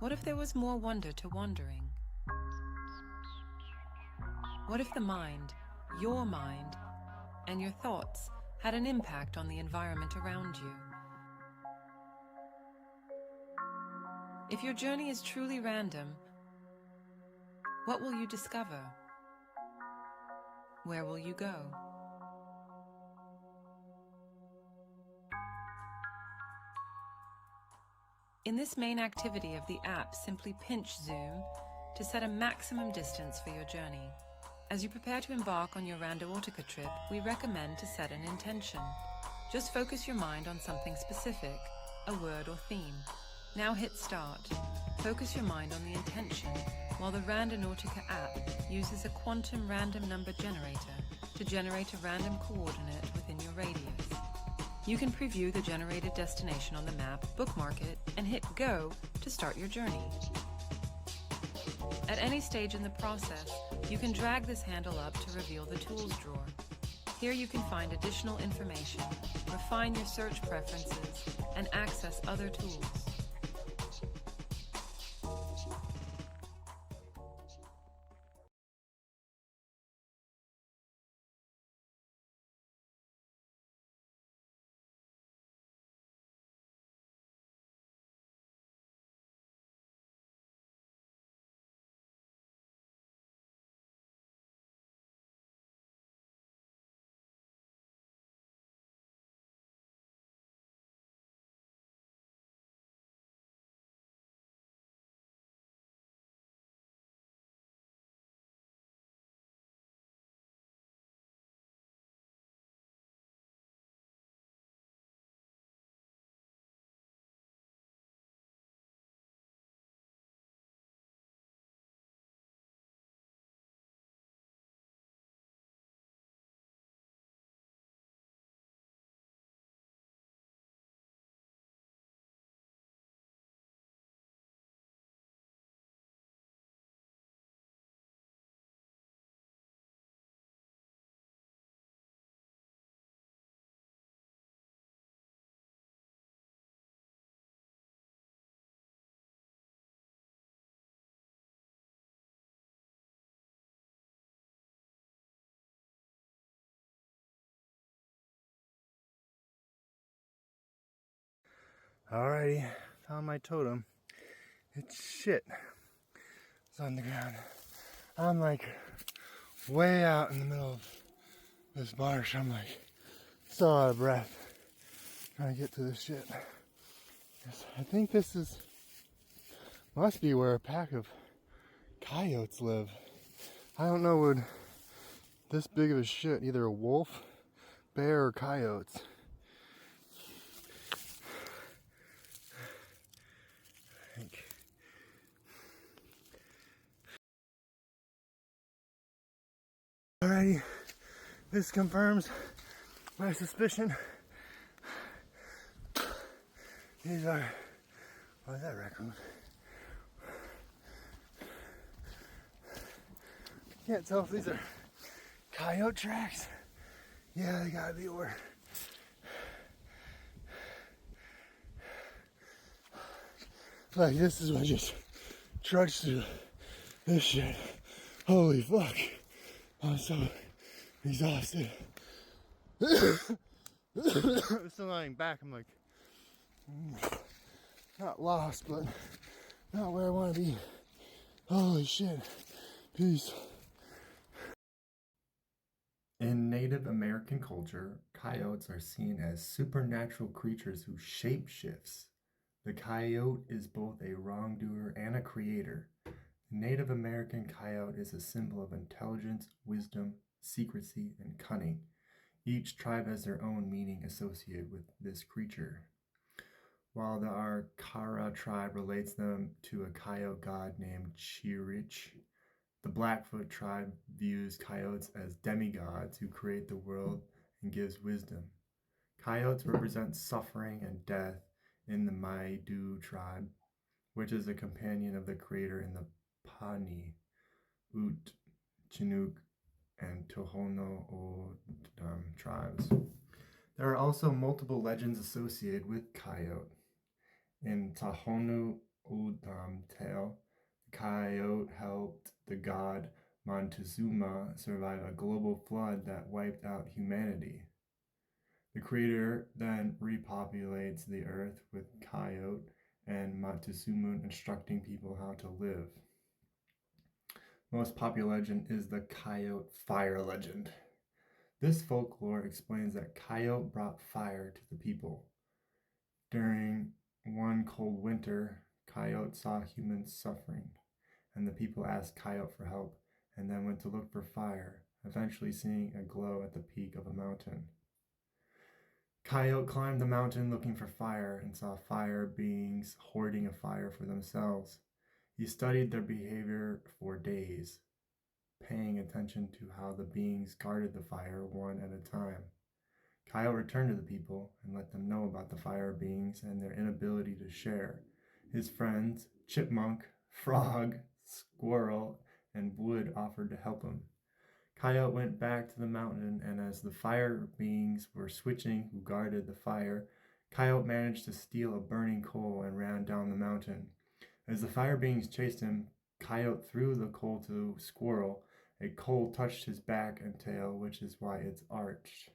What if there was more wonder to wandering? What if the mind, your mind, and your thoughts had an impact on the environment around you? If your journey is truly random, what will you discover? Where will you go? In this main activity of the app, simply pinch zoom to set a maximum distance for your journey. As you prepare to embark on your Random-Ortica trip, we recommend to set an intention. Just focus your mind on something specific, a word or theme. Now hit start. Focus your mind on the intention, while the Random-Ortica app uses a quantum random number generator to generate a random coordinate within your radius. You can preview the generated destination on the map, bookmark it, and hit go to start your journey. At any stage in the process, you can drag this handle up to reveal the tools drawer. Here you can find additional information, refine your search preferences, and access other tools. Alrighty, found my totem. It's shit. It's on the ground. I'm like way out in the middle of this marsh. I'm like so out of breath trying to get to this shit. I think this must be where a pack of coyotes live. I don't know, would this big of a shit, either a wolf, bear, or coyotes. I think. Alrighty, this confirms my suspicion. These are, what is that, raccoon? Can't tell if these are coyote tracks. Yeah, they gotta be where. Like, this is what just trudged through this shit. Holy fuck. I'm so exhausted. I'm still lying back. I'm like, not lost, but not where I want to be. Holy shit. Peace. In Native American culture, coyotes are seen as supernatural creatures who shape-shifts. The coyote is both a wrongdoer and a creator. The Native American coyote is a symbol of intelligence, wisdom, secrecy, and cunning. Each tribe has their own meaning associated with this creature. While the Arikara tribe relates them to a coyote god named Chirich, the Blackfoot tribe views coyotes as demigods who create the world and gives wisdom. Coyotes represent suffering and death in the Maidu tribe, which is a companion of the creator in the Pawnee, Ute, Chinook, and Tohono O'odham tribes. There are also multiple legends associated with coyote. In Tohono tale, the coyote helped the god Montezuma survive a global flood that wiped out humanity. The creator then repopulates the earth with coyote and Montezuma instructing people how to live. Most popular legend is the coyote fire legend. This folklore explains that coyote brought fire to the people. During one cold winter, coyote saw humans suffering, and the people asked coyote for help and then went to look for fire, eventually seeing a glow at the peak of a mountain. Coyote climbed the mountain looking for fire and saw fire beings hoarding a fire for themselves. He studied their behavior for days, paying attention to how the beings guarded the fire one at a time. Coyote returned to the people and let them know about the fire beings and their inability to share. His friends, Chipmunk, Frog, Squirrel, and Wood offered to help him. Coyote went back to the mountain, and as the fire beings were switching who guarded the fire, Coyote managed to steal a burning coal and ran down the mountain. As the fire beings chased him, Coyote threw the coal to Squirrel. A coal touched his back and tail, which is why it's arched.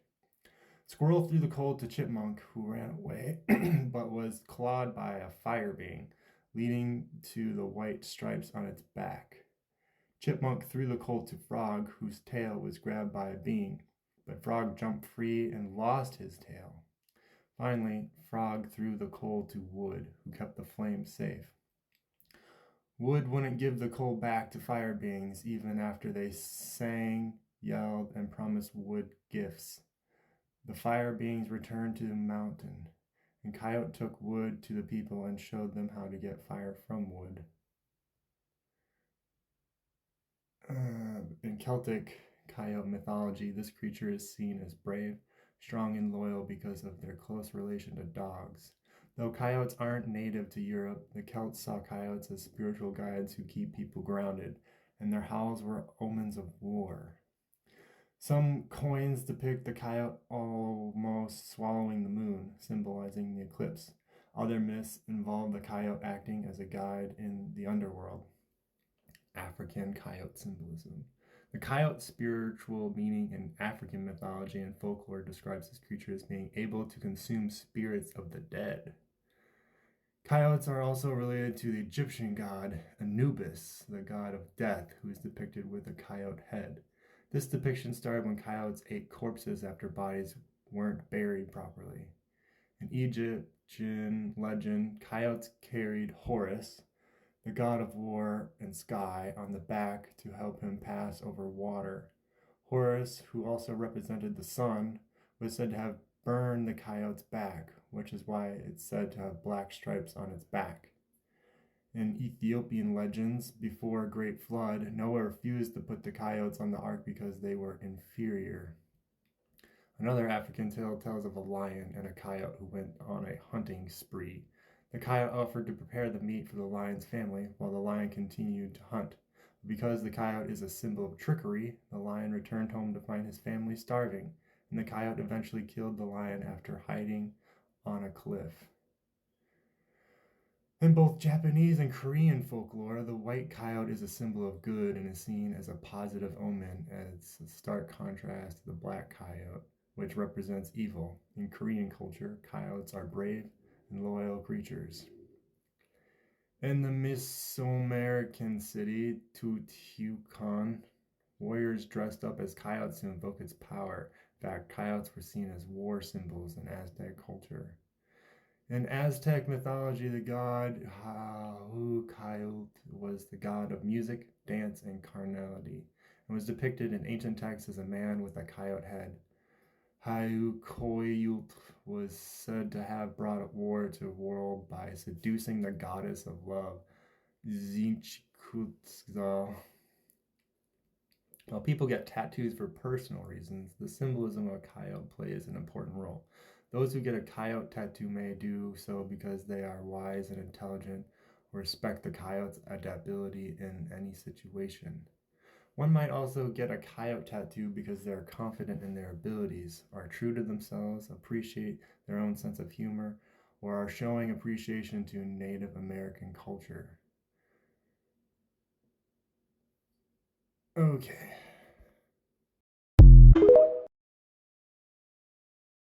Squirrel threw the coal to Chipmunk, who ran away, but was clawed by a fire being, leading to the white stripes on its back. Chipmunk threw the coal to Frog, whose tail was grabbed by a being, but Frog jumped free and lost his tail. Finally, Frog threw the coal to Wood, who kept the flames safe. Wood wouldn't give the coal back to fire beings even after they sang, yelled, and promised Wood gifts. The fire beings returned to the mountain, and Coyote took Wood to the people and showed them how to get fire from wood. In Celtic coyote mythology, this creature is seen as brave, strong, and loyal because of their close relation to dogs. Though coyotes aren't native to Europe, the Celts saw coyotes as spiritual guides who keep people grounded, and their howls were omens of war. Some coins depict the coyote almost swallowing the moon, symbolizing the eclipse. Other myths involve the coyote acting as a guide in the underworld. African coyote symbolism. The coyote's spiritual meaning in African mythology and folklore describes this creature as being able to consume spirits of the dead. Coyotes are also related to the Egyptian god Anubis, the god of death, who is depicted with a coyote head. This depiction started when coyotes ate corpses after bodies weren't buried properly. In Egyptian legend, coyotes carried Horus, the god of war and sky, on the back to help him pass over water. Horus, who also represented the sun, was said to have burned the coyote's back, which is why it's said to have black stripes on its back. In Ethiopian legends, before a great flood, Noah refused to put the coyotes on the ark because they were inferior. Another African tale tells of a lion and a coyote who went on a hunting spree. The coyote offered to prepare the meat for the lion's family, while the lion continued to hunt. Because the coyote is a symbol of trickery, the lion returned home to find his family starving, and the coyote eventually killed the lion after hiding on a cliff. In both Japanese and Korean folklore, the white coyote is a symbol of good and is seen as a positive omen, as a stark contrast to the black coyote, which represents evil. In Korean culture, coyotes are brave and loyal creatures. In the Mesoamerican city Teotihuacan, warriors dressed up as coyotes to invoke its power. In fact, coyotes were seen as war symbols in Aztec culture. In Aztec mythology, the god Huacayotl was the god of music, dance, and carnality, and was depicted in ancient texts as a man with a coyote head. Huacayotl was said to have brought war to the world by seducing the goddess of love, Zinchiquetzal. While people get tattoos for personal reasons, the symbolism of a coyote plays an important role. Those who get a coyote tattoo may do so because they are wise and intelligent, or respect the coyote's adaptability in any situation. One might also get a coyote tattoo because they are confident in their abilities, are true to themselves, appreciate their own sense of humor, or are showing appreciation to Native American culture. Okay.